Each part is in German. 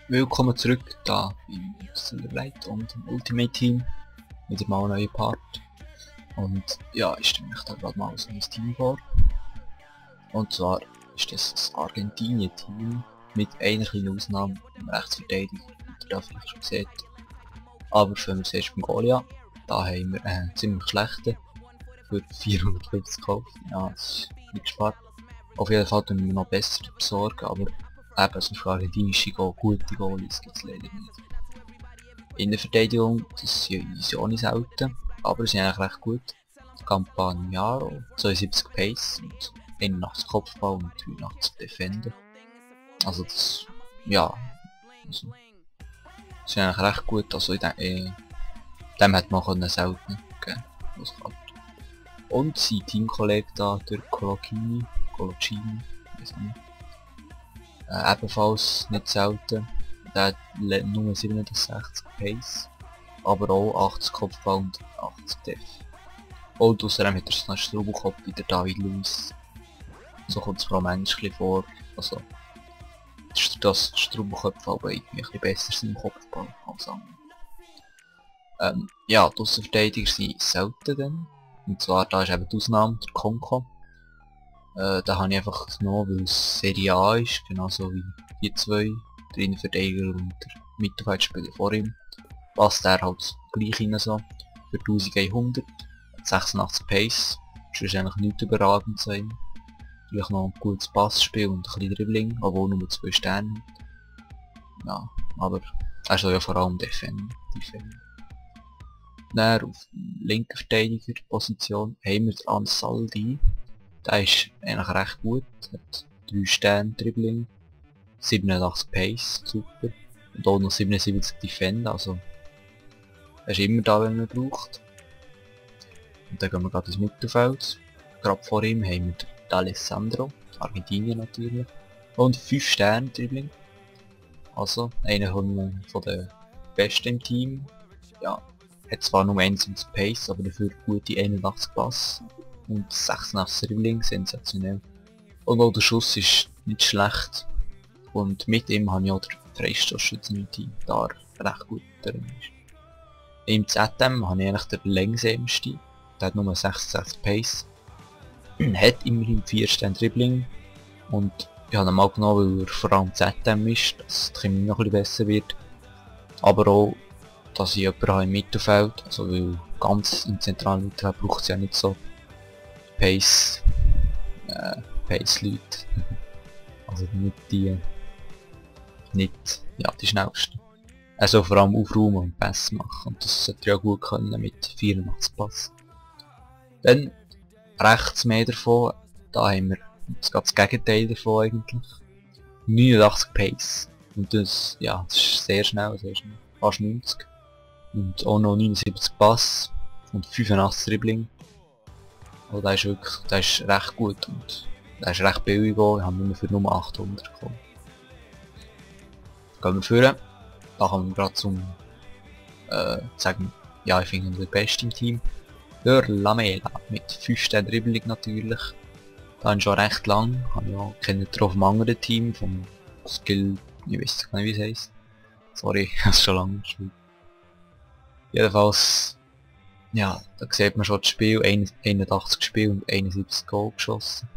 Willkommen zurück da im Celebrate und im Ultimate Team. Wieder mal ein neuer Part. Und ja, ich stelle mich da gerade mal so ein Team vor. Und zwar ist das Argentinien-Team mit einer kleinen Ausnahme im Rechtsverteidiger, wie ihr da vielleicht schon seht. Aber fangen wir zuerst beim Goalie an. Da haben wir einen ziemlich schlechten für 450 gekauft. Ja, das ist nicht gespart. Auf jeden Fall tun wir noch besser besorgen, aber eben so für argentinische gute Goalies gibt es leider nicht. In der Verteidigung, das sind auch nicht selten, aber sie sind eigentlich recht gut. Campagnaro, 72 Pace und 81 Kopfball und 83 Defender. Also das, ja, also, das ist eigentlich recht gut, also dem hätte man können selten geben, was klappt. Und sein Teamkollege da, der Colocini, weiß nicht. Ebenfalls nicht selten, der hat nur 67 Pace, aber auch 80 Kopfball und 80 Def. Und außerdem hat er so einen Strubelkopf wie der David Luiz. So kommt es vor allem manchmal vor, also das Strubelkopf aber irgendwie ein bisschen besser sind im Kopfball als andere. Ja, die Aussenverteidiger sind selten dann. Und zwar da ist eben die Ausnahme, der Conco. Da habe ich einfach genommen, weil es Serie A ist, genauso wie die zwei, der Innenverteidiger und der Mittelfeldspieler vor ihm. Passt er halt gleich rein so, für 1100, 86 Pace, das ist eigentlich nichts überragend sein. Vielleicht noch ein gutes Passspiel und ein bisschen Dribbling, obwohl nur 2 Sterne hat. Ja, aber er soll ja vor allem defenden. Dann auf linker Verteidigerposition haben wir den Ansaldi. Der ist eigentlich recht gut, hat 3 Sterne Dribbling, 87 Pace, super. Und auch noch 77 Defender, also er ist immer da, wenn man braucht. Und dann gehen wir gerade ins Mittelfeld. Gerade vor ihm haben wir den Alessandro, Argentinien natürlich. Und 5 Sterne Dribbling. Also einer von den Besten im Team. Ja, hat zwar nur 71 Pace, aber dafür gute 81 Pass. Und 86 Dribbling, sensationell. Und auch der Schuss ist nicht schlecht. Und mit ihm habe ich auch den Freistoßschützen im Team, da er recht gut drin ist. Im ZM habe ich eigentlich den längsamsten. Der hat nur 66 Pace. Hat immerhin 4 Sterne Dribbling. Und ich habe ihn mal genommen, weil er vor allem ZM ist, dass die Chemie noch ein bisschen besser wird. Aber auch, dass ich jemanden habe im Mittelfeld, also weil ganz im zentralen Mittelfeld braucht es ja nicht so Pace Leute. Also nicht die schnellsten. Also vor allem aufräumen und Pässe machen, und das sollte ja gut können mit 84 Pass. Dann rechts mehr davon, da haben wir das Gegenteil davon eigentlich. 89 Pace. Und das, ja, das ist sehr schnell, fast 90. Und auch noch 79 Pass und 85 Dribbling. Also der ist wirklich, der ist recht gut und der ist recht billig auch, wir haben nur 800 bekommen. Gehen wir führen. Da kommen wir gerade zum sagen, ja, ich finde den besten im Team. Der Lamela mit 5 Sternen Dribbling natürlich. Da ist schon recht lang, habe ich auch kennt auf dem anderen Team vom Skill, ich weiß gar nicht wie es heisst. Sorry, ich habe es schon lange gespielt. Jedenfalls, ja, da sieht man schon das Spiel, 81 Spiel und 71 Goal geschossen.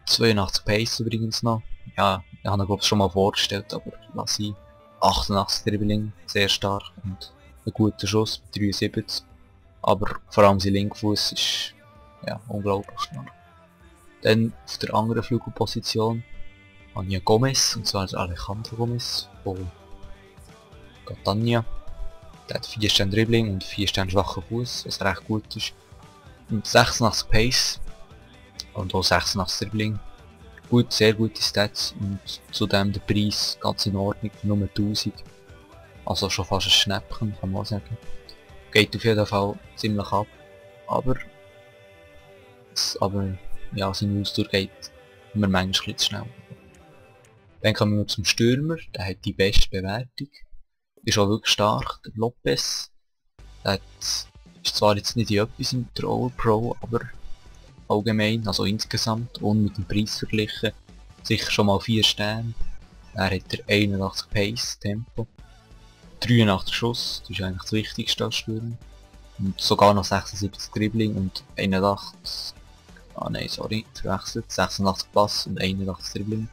82 Pace übrigens noch. Ja, ich habe ihn glaube ich schon mal vorgestellt, aber lass ich. 88 Dribbling, sehr stark und ein guter Schuss mit 73. Aber vor allem sein Linkfuß ist ja unglaublich stark. Dann auf der anderen Flügelposition habe ich einen Gomez, und zwar der Alejandro Gomez von Catania. Der hat 4 Sterne Dribbling und 4 Sterne schwachen Fuß, was recht gut ist. Und 86 Pace und auch 86 Dribbling. Gut, sehr gute Stats und zudem der Preis ganz in Ordnung, nur 1000. Also schon fast ein Schnäppchen, kann man sagen. Geht auf jeden Fall ziemlich ab, aber ja, sein Ausdauer geht immer manchmal zu schnell. Dann kommen wir zum Stürmer, der hat die beste Bewertung. Ist auch wirklich stark, der Lopez. Der ist zwar jetzt nicht in etwas im Troll Pro, aber allgemein, also insgesamt und mit dem Preis verglichen, sicher schon mal 4 Sterne. Dann hat er 81 Pace, Tempo. 83 Schuss, das ist eigentlich das Wichtigste als Stürmer. Und sogar noch 76 Dribbling und 81... Ah nein, sorry, verwechselt. 86 Pass und 81 Dribbling.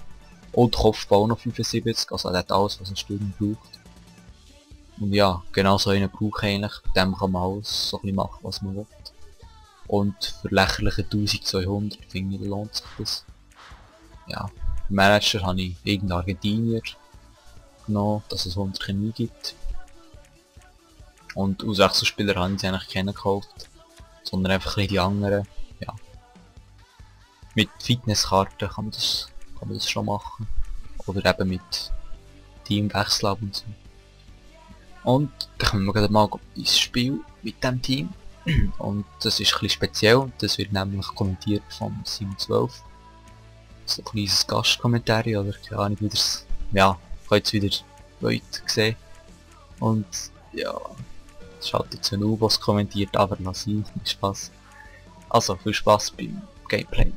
Und Kopfball noch 75, also er hat alles, was ein Stürmer braucht. Und ja, genau so einen brauche ich eigentlich. Mit dem kann man alles so ein bisschen machen, was man will. Und für lächerliche 1200 finde ich, lohnt sich das. Ja, im Manager habe ich irgendeinen Argentinier genommen, dass es 100 Chemie gibt. Und aus Wechselspieler habe ich sie eigentlich keinen gekauft, sondern einfach ein bisschen die anderen. Ja. Mit Fitnesskarten kann man das schon machen. Oder eben mit Teamwechsel ab und so. Und dann kommen wir gerade mal ins Spiel mit dem Team. Und das ist ein bisschen speziell, das wird nämlich kommentiert vom Sim12. So ein kleines Gastkommentar, oder keine Ahnung, wie das, ja, könnt ihr wieder Leute sehen. Und ja, es ist halt jetzt ein U, was kommentiert, aber lass ihn, Spaß. Also viel Spaß beim Gameplay.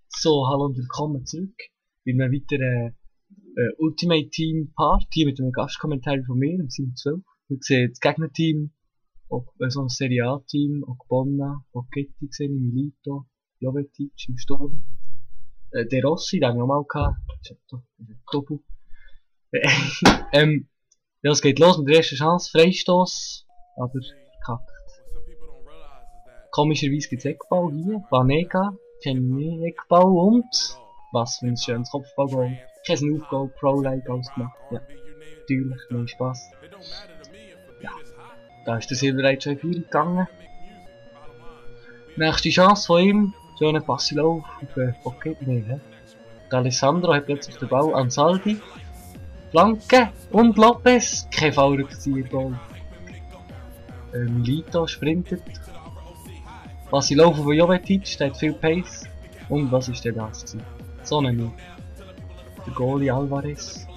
So, hallo und willkommen zurück bei einem weiteren Ultimate Team Part, hier mit einem Gastkommentar von mir, im Sim 12. Wir sehen das Gegnerteam, so ein Serie A Team, Ogbonna, Bocchetti gesehen, Milito, Jovetic im Sturm. Der Rossi, den haben wir auch mal gehabt, Doppel. Ja, es geht los mit der ersten Chance, Freistoß, aber verkackt. Komischerweise gibt es Eckball hier, Banega, kennen wir Eckball und was für ein schönes Kopfballgoal. Kein Aufgoal, Pro-Like ausgemacht. Ja, natürlich, nein, Spaß. Ja, da ist der Silverlight schon in Führung gegangen. Nächste Chance von ihm, schöner Passlauf auf Bocchetti, nein, der Alessandro hat plötzlich den Ball an Saldi. Flanke und Lopez, kein Foul-Rückzieher-Goal. Milito sprintet. Was sie laufen von Jovetic, der hat viel Pace. Und was ist denn das gewesen? So eine. Der Goalie Alvarez.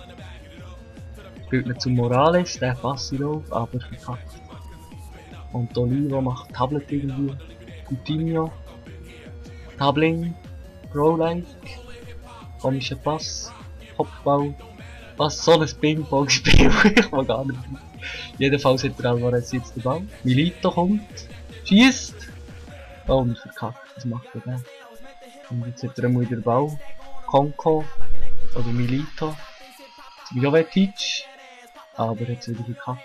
Spielt nicht zu Morales, der Pass auf, aber verkackt. Und Olivo macht Tablet irgendwie. Coutinho. Tabling. Pro-like. Komischer Pass. Kopfball. Was soll ein Ping-Pong-Spiel? Ich mag gar nicht. Jedenfalls hat der Alvarez jetzt den Ball. Milito kommt. Schießt. Oh, und verkackt, das macht er dann. Und jetzt hat er einmal den Ball. Konko. Oder Milito. Jovetic. Aber jetzt wieder verkackt.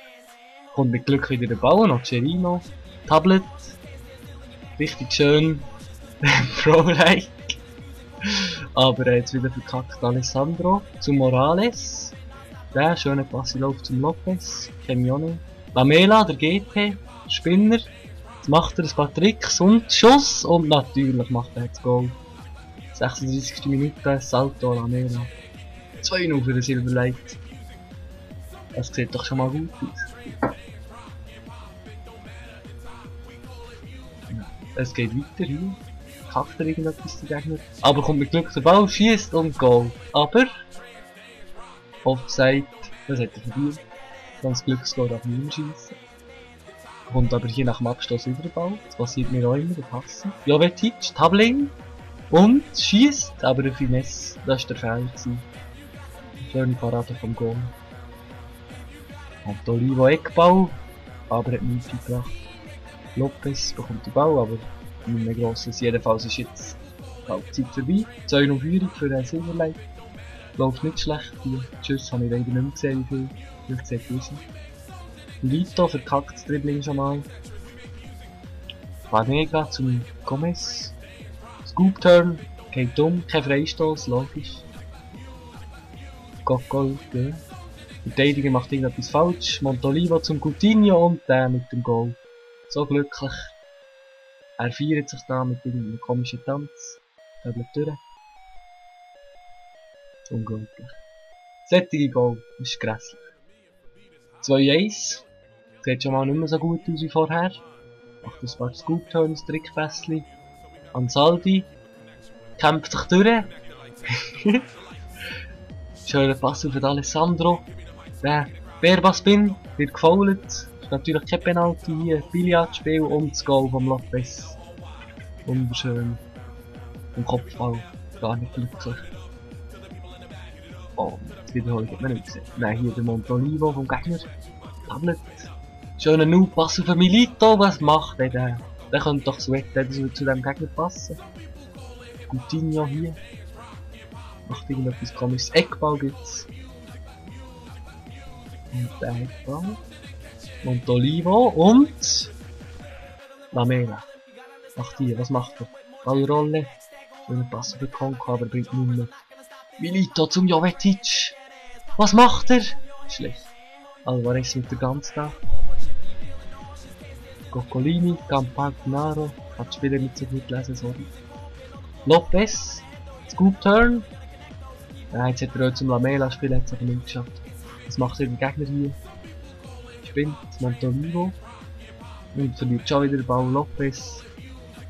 Kommt mit Glück wieder den Ball. Noch Cerino. Tablet. Richtig schön. Pro-like. Aber jetzt wieder verkackt Alessandro. Zu Morales. Der schöne Passlauf zum Lopez. Kemione. Lamela, der GT. Spinner. Jetzt macht er ein paar Tricks und Schuss und natürlich macht er das Goal. 36. Minute, Salto Lamela. 2-0 für den Silverlight. Das sieht doch schon mal gut aus. Ja, es geht weiter hier. Kackt er irgendetwas zu Gegner. Aber kommt mit Glück der Ball, schießt und Goal. Aber Offside, das hat er verdient. Ganz Glücksgoal darf niemand schießen. Kommt aber hier nach dem Abstoß wieder der Ball. Das passiert mir auch immer, der Passen. Jovetic, Tabling. Und schießt, aber der Finesse, das war der Fehler gewesen. Schöne Parade vom Goal. Und Olivo Eckball, aber hat nichts gebracht. Lopez bekommt den Ball, aber nicht mehr grosses. Jedenfalls ist jetzt die Halbzeit vorbei. 2-0 Führung für den Silverlight. Läuft nicht schlecht. Die Tschüss habe ich leider nicht mehr gesehen, wie viel. Vielleicht seht ihr es. Lito verkackt das Dribbling schon mal. Vanega zum Gomez. Scoop Turn, geht um, kein Freistoß, logisch. Gokol, ja. Verteidiger macht irgendetwas falsch. Montolivo zum Coutinho und der mit dem Goal. So glücklich. Er feiert sich da mit irgendeinem komischen Tanz. Der bleibt durch. Unglaublich. Sättige Goal, das ist grässlich. 2-1. Sieht schon mal nicht mehr so gut aus wie vorher. Macht ein paar Scoop-Turns, Trickpässli. Ansaldi. Kämpft sich durch. Schöner Pass auf den Alessandro. Der Berbaspin wird gefoult. Ist natürlich kein Penalty hier. Billardspiel und das Goal vom Lopez. Wunderschön. Im Kopfball. Gar nicht glücklich. Oh, die Wiederholung hat man nicht gesehen. Nein, hier der Montolivo vom Gegner. Tablet. Schöner Noob-Pass auf Milito. Was macht der? Der könnte doch sweaten, das würde zu dem Gegner passen. Coutinho hier. Macht irgendetwas komisches. Eckball gibt's. Und der Eckball. Montolivo und... Lamela. Macht hier, was macht er? Ballrolle. Schöner Pass über Konko, aber bringt nicht mehr. Milito zum Jovetic. Was macht er? Schlecht. Alvarez mit der ganz da. Coccolini, Campagnaro. Hat die Spieler nicht so gut lesen, sorry. Lopez. Scoop Turn. Ja, jetzt hat er auch zum Lamela spielen, hat es aber nicht geschafft. Was macht er der Gegner hier? Spinnt Montolivo. Und verliert schon wieder den Ball. Lopez.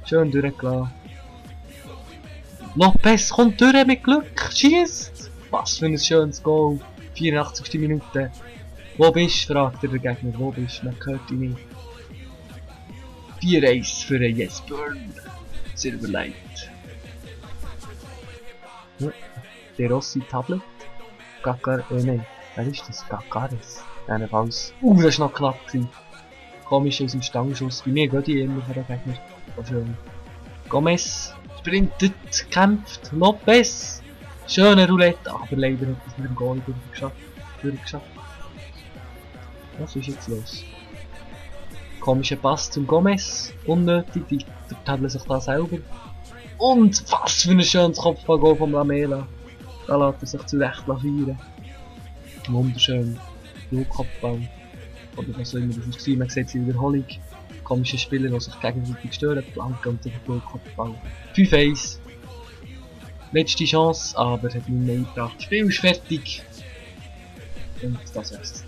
Schön durchgelassen. Lopez kommt durch mit Glück. Schießt. Was für ein schönes Goal. 84. Minute. Wo bist du? Fragt der Gegner. Wo bist du? Man hört ihn nicht. 4-1 für den Jesper. Silverlight. Ja. Der Rossi Tablet. Nein. Wer ist das? Gagares. Jedenfalls. Das war noch knapp. Komisch aus dem Stangschuss. Bei mir geht die immer für den Gegner. War schön. Gomez. Sprintet. Kämpft. Lopez. Schöne Roulette. Aber leider hat es mit dem Goal durchgeschafft. Was ist jetzt los? Komischer Pass zum Gomez. Unnötig. Die vertabeln sich da selber. Und was für ein schönes Kopfballgoal vom Lamela. Da lässt er sich zurecht feiern. Wunderschön. Flugkopfball. Oder was auch immer das war. Man sieht die Wiederholung. Komische Spieler, die sich gegenseitig stören. Blanke und der Flugkopfball. 5-1. Letzte Chance, aber hat nicht mehr eingebracht. Das Spiel ist fertig. Und das wär's.